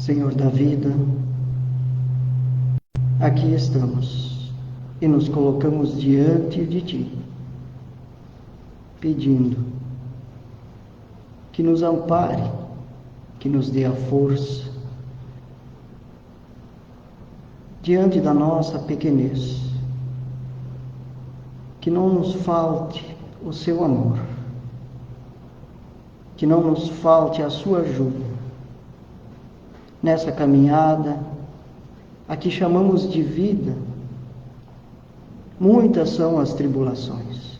Senhor da vida, aqui estamos e nos colocamos diante de Ti, pedindo que nos ampare, que nos dê a força diante da nossa pequenez, que não nos falte o Seu amor, que não nos falte a Sua ajuda nessa caminhada a que chamamos de vida. Muitas são as tribulações,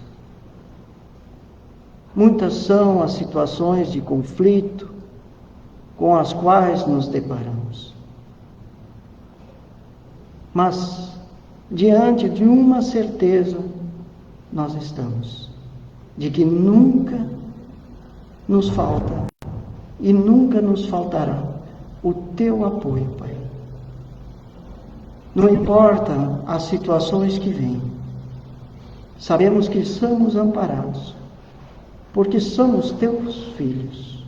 muitas são as situações de conflito com as quais nos deparamos. Mas, diante de uma certeza, nós estamos, de que nunca nos falta e nunca nos faltará o Teu apoio, Pai. Não importa as situações que vêm, sabemos que somos amparados, porque somos Teus filhos.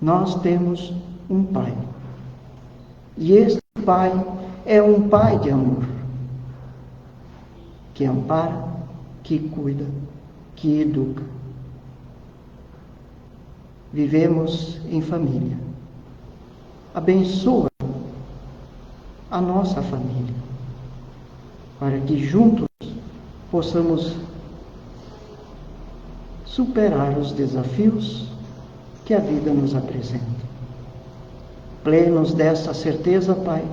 Nós temos um Pai, e este Pai é um Pai de amor, que ampara, que cuida, que educa. Vivemos em família. Abençoa a nossa família, para que juntos possamos superar os desafios que a vida nos apresenta. Plenos dessa certeza, Pai,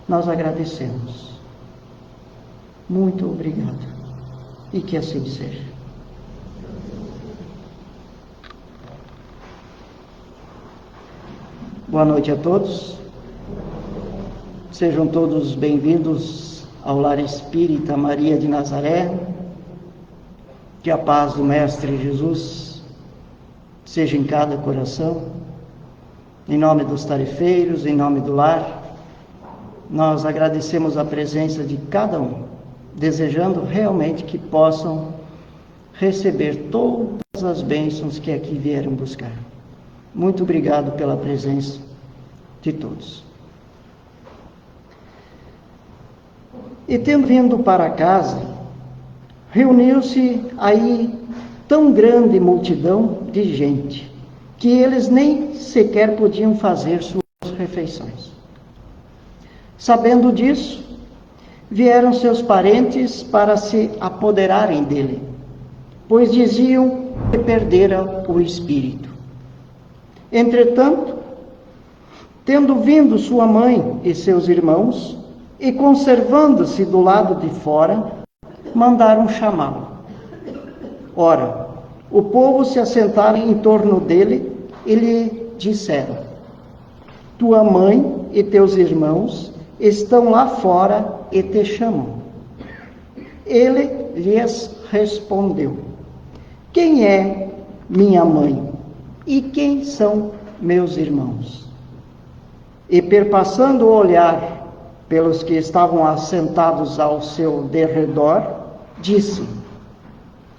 nós agradecemos. Muito obrigado, e que assim seja. Boa noite a todos. Sejam todos bem-vindos ao Lar Espírita Maria de Nazaré. Que a paz do Mestre Jesus seja em cada coração. Em nome dos tarefeiros, em nome do lar, nós agradecemos a presença de cada um, desejando realmente que possam receber todas as bênçãos que aqui vieram buscar. Muito obrigado pela presença de todos. E tendo vindo para casa, reuniu-se aí tão grande multidão de gente, que eles nem sequer podiam fazer suas refeições. Sabendo disso, vieram seus parentes para se apoderarem dele, pois diziam que perdera o espírito. Entretanto, tendo vindo sua mãe e seus irmãos, e conservando-se do lado de fora, mandaram chamá-lo. Ora, o povo se assentaram em torno dele e lhe disseram: tua mãe e teus irmãos estão lá fora e te chamam. Ele lhes respondeu: quem é minha mãe e quem são meus irmãos? E perpassando o olhar pelos que estavam assentados ao seu derredor, disse: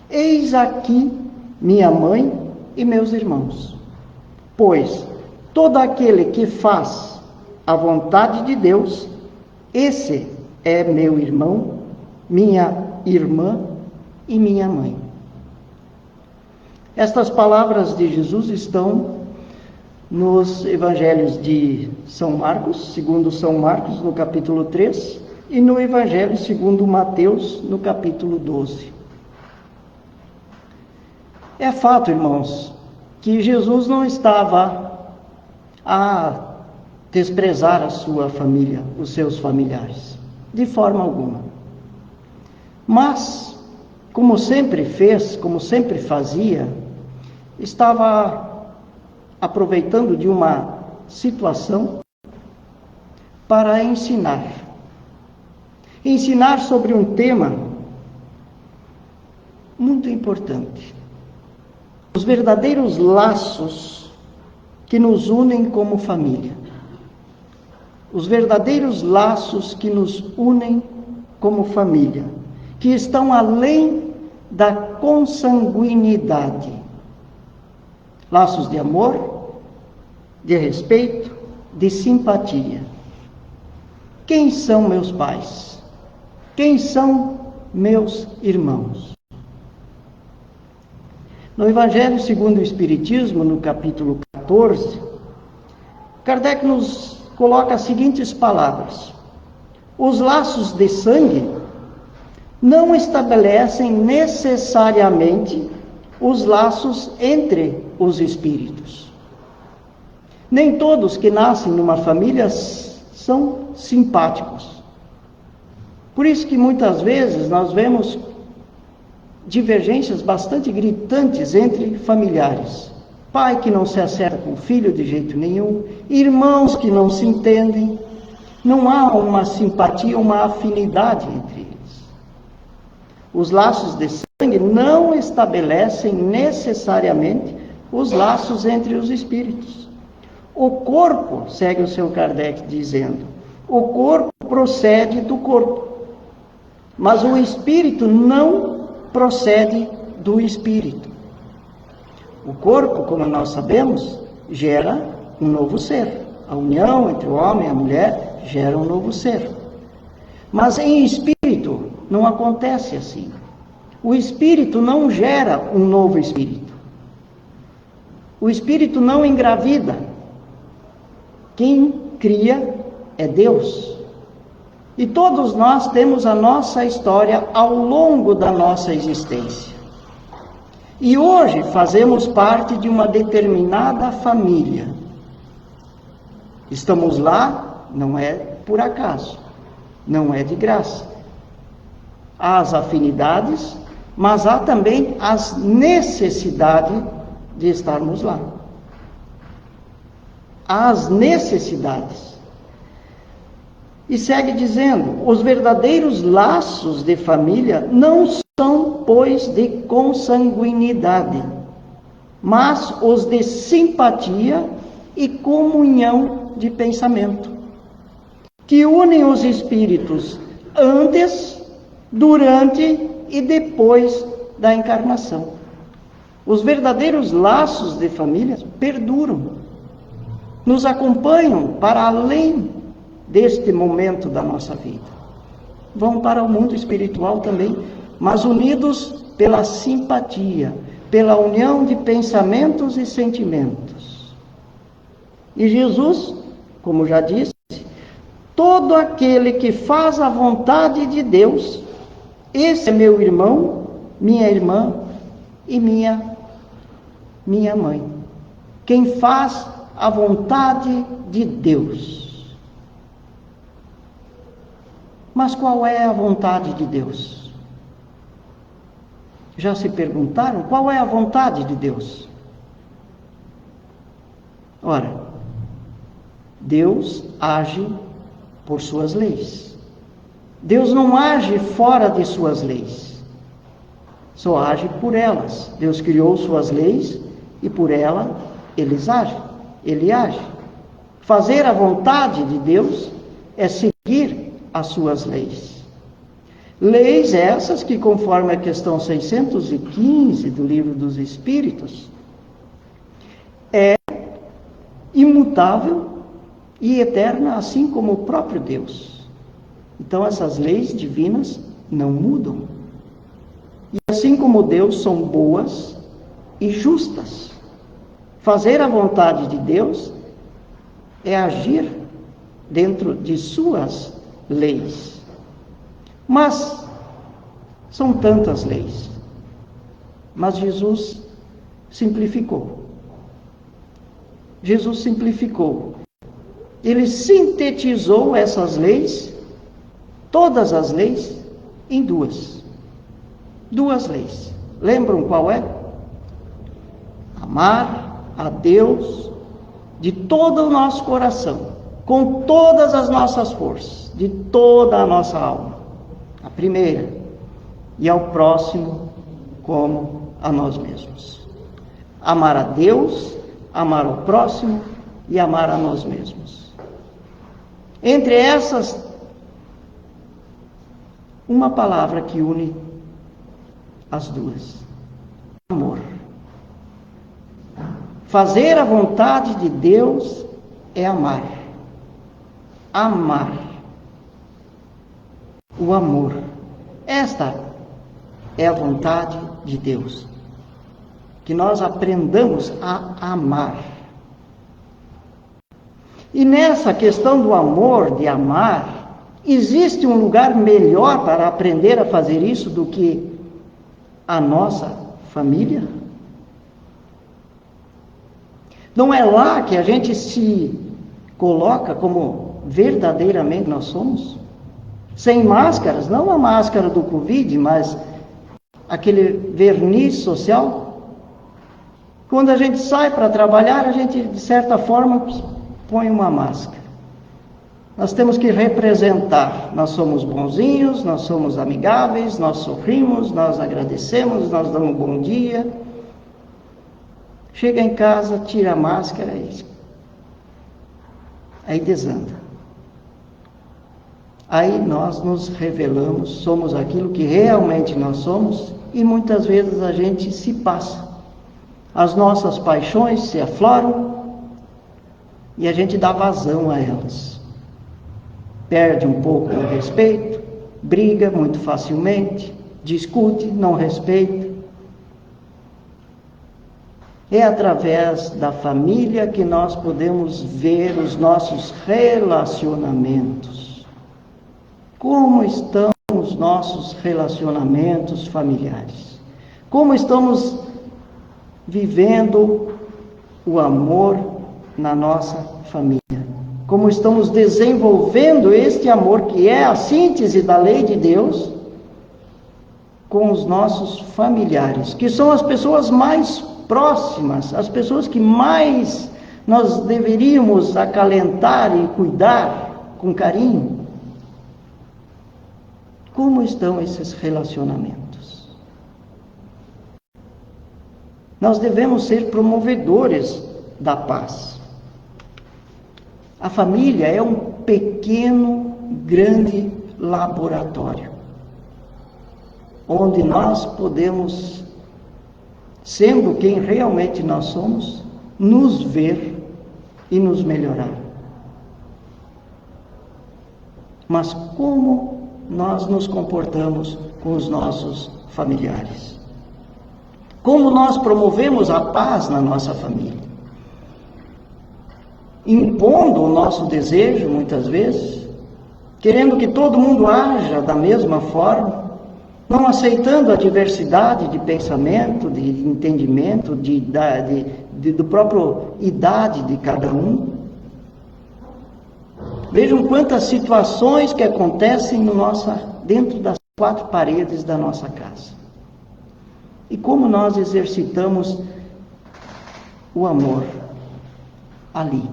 eis aqui minha mãe e meus irmãos. Pois todo aquele que faz a vontade de Deus, esse é meu irmão, minha irmã e minha mãe. Estas palavras de Jesus estão nos evangelhos de São Marcos, segundo São Marcos, no capítulo 3, e no evangelho segundo Mateus, no capítulo 12. É fato, irmãos, que Jesus não estava a desprezar a sua família, os seus familiares, de forma alguma. Mas, como sempre fez, como sempre fazia, estava aproveitando de uma situação para ensinar. Ensinar sobre um tema muito importante. Os verdadeiros laços que nos unem como família. Os verdadeiros laços que nos unem como família, que estão além da consanguinidade. Laços de amor, de respeito, de simpatia. Quem são meus pais? Quem são meus irmãos? No Evangelho segundo o Espiritismo, no capítulo 14, Kardec nos coloca as seguintes palavras: os laços de sangue não estabelecem necessariamente os laços entre os espíritos. Nem todos que nascem numa família são simpáticos. Por isso que muitas vezes nós vemos divergências bastante gritantes entre familiares. Pai que não se acerta com o filho de jeito nenhum, irmãos que não se entendem. Não há uma simpatia, uma afinidade entre eles. Os laços de sangue não estabelecem necessariamente os laços entre os espíritos. O corpo, segue o seu Kardec dizendo, o corpo procede do corpo, mas o espírito não procede do espírito. O corpo, como nós sabemos, gera um novo ser. A união entre o homem e a mulher gera um novo ser. Mas em espírito não acontece assim. O espírito não gera um novo espírito. O espírito não engravida. Quem cria é Deus. E todos nós temos a nossa história ao longo da nossa existência. E hoje fazemos parte de uma determinada família. Estamos lá, não é por acaso, não é de graça. Há as afinidades, mas há também as necessidades de estarmos lá. Há as necessidades. E segue dizendo, os verdadeiros laços de família não são, pois, de consanguinidade, mas os de simpatia e comunhão de pensamento, que unem os espíritos antes, durante e depois da encarnação. Os verdadeiros laços de família perduram, nos acompanham para além deste momento da nossa vida. Vão para o mundo espiritual também, mas unidos pela simpatia, pela união de pensamentos e sentimentos. E Jesus, como já disse, todo aquele que faz a vontade de Deus, esse é meu irmão, minha irmã e minha mãe. Quem faz a vontade de Deus. Mas qual é a vontade de Deus? Já se perguntaram qual é a vontade de Deus? Ora, Deus age por suas leis. Deus não age fora de suas leis. Só age por elas. Deus criou suas leis e por ela Ele age. Fazer a vontade de Deus é seguir as suas leis. Leis essas que, conforme a questão 615 do Livro dos Espíritos, é imutável e eterna, assim como o próprio Deus. Então essas leis divinas não mudam. E assim como Deus, são boas e justas. Fazer a vontade de Deus é agir dentro de suas leis. Mas são tantas leis. Mas Jesus simplificou. Jesus simplificou. Ele sintetizou essas leis, todas as leis, em duas. Duas leis. Lembram qual é? Amar a Deus de todo o nosso coração, com todas as nossas forças, de toda a nossa alma. A primeira. E ao próximo como a nós mesmos. Amar a Deus, amar ao próximo e amar a nós mesmos. Entre essas, uma palavra que une as duas: amor. Fazer a vontade de Deus é amar. amar. O amor. Esta é a vontade de Deus. Que nós aprendamos a amar. E nessa questão do amor, de amar, existe um lugar melhor para aprender a fazer isso do que a nossa família? Não é lá que a gente se coloca como verdadeiramente nós somos? Sem máscaras, não a máscara do Covid, mas aquele verniz social. Quando a gente sai para trabalhar, a gente, de certa forma, põe uma máscara. Nós temos que representar. Nós somos bonzinhos, nós somos amigáveis, nós sorrimos, nós agradecemos, nós damos bom dia. Chega em casa, tira a máscara e aí desanda. Aí nós nos revelamos, somos aquilo que realmente nós somos e muitas vezes a gente se passa. As nossas paixões se afloram e a gente dá vazão a elas. Perde um pouco o respeito, briga muito facilmente, discute, não respeita. É através da família que nós podemos ver os nossos relacionamentos. Como estão os nossos relacionamentos familiares? Como estamos vivendo o amor na nossa família? Como estamos desenvolvendo este amor que é a síntese da lei de Deus com os nossos familiares, que são as pessoas mais próximas, as pessoas que mais nós deveríamos acalentar e cuidar com carinho. Como estão esses relacionamentos? Nós devemos ser promovedores da paz. A família é um pequeno, grande laboratório, onde nós podemos, sendo quem realmente nós somos, nos ver e nos melhorar. Mas como nós nos comportamos com os nossos familiares? Como nós promovemos a paz na nossa família? Impondo o nosso desejo, muitas vezes, querendo que todo mundo haja da mesma forma, não aceitando a diversidade de pensamento, de entendimento, do próprio idade de cada um. Vejam quantas situações que acontecem dentro das quatro paredes da nossa casa. E como nós exercitamos o amor ali.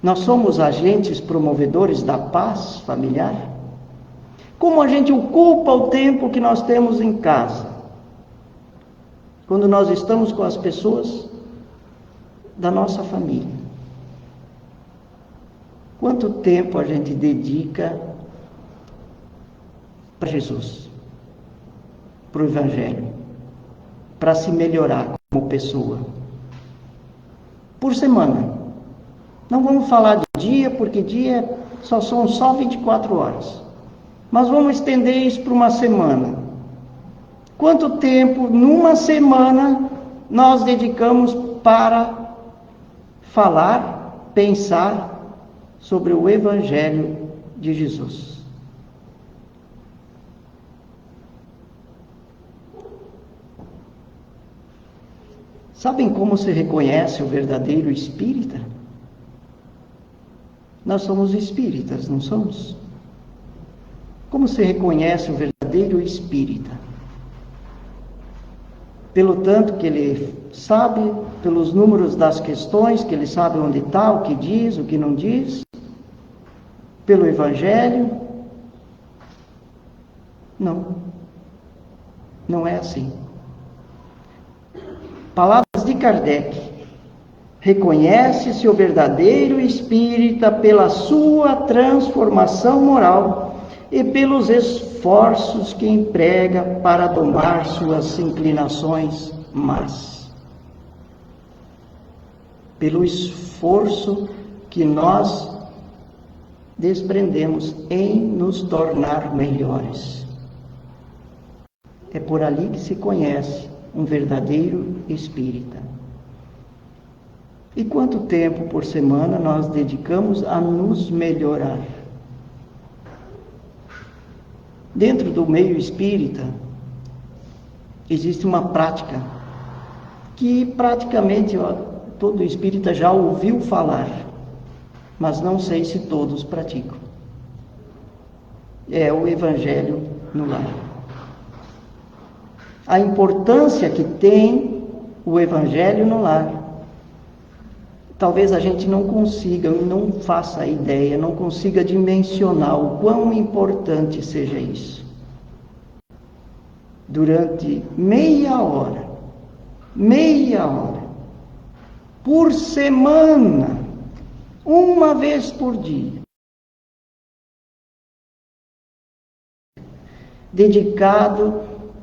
Nós somos agentes promovedores da paz familiar? Como a gente ocupa o tempo que nós temos em casa? Quando nós estamos com as pessoas da nossa família. Quanto tempo a gente dedica para Jesus, para o Evangelho, para se melhorar como pessoa? Por semana. Não vamos falar de dia, porque dia são só 24 horas. Mas vamos estender isso para uma semana. Quanto tempo, numa semana, nós dedicamos para falar, pensar sobre o Evangelho de Jesus? Sabem como se reconhece o verdadeiro espírita? Nós somos espíritas, não somos? Como se reconhece o verdadeiro espírita? Pelo tanto que ele sabe, pelos números das questões, que ele sabe onde está, o que diz, o que não diz, pelo Evangelho? Não. Não é assim. Palavras de Kardec. Reconhece-se o verdadeiro espírita pela sua transformação moral e pelos esforços que emprega para domar suas inclinações más. Pelo esforço que nós desprendemos em nos tornar melhores. É por ali que se conhece um verdadeiro espírita. E quanto tempo por semana nós dedicamos a nos melhorar? Dentro do meio espírita, existe uma prática que praticamente todo espírita já ouviu falar, mas não sei se todos praticam. É o Evangelho no lar. A importância que tem o Evangelho no lar. Talvez a gente não consiga, não faça ideia, não consiga dimensionar o quão importante seja isso. Durante meia hora, por semana, uma vez por dia, dedicado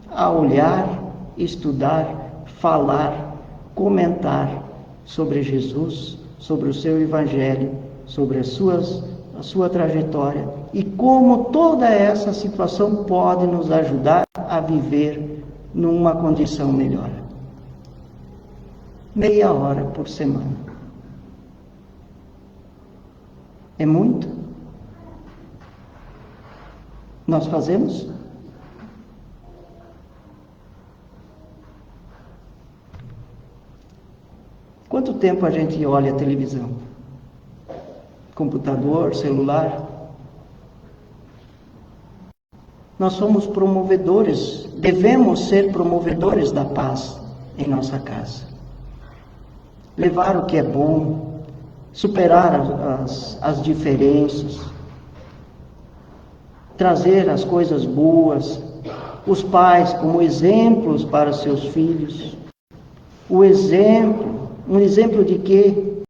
a olhar, estudar, falar, comentar sobre Jesus, sobre o seu Evangelho, sobre a sua trajetória e como toda essa situação pode nos ajudar a viver numa condição melhor. Meia hora por semana. É muito? Nós fazemos? Quanto tempo a gente olha a televisão? Computador, celular? Nós somos promovedores, devemos ser promovedores da paz em nossa casa. Levar o que é bom, superar as diferenças, trazer as coisas boas, os pais como exemplos para seus filhos. Um exemplo de quê?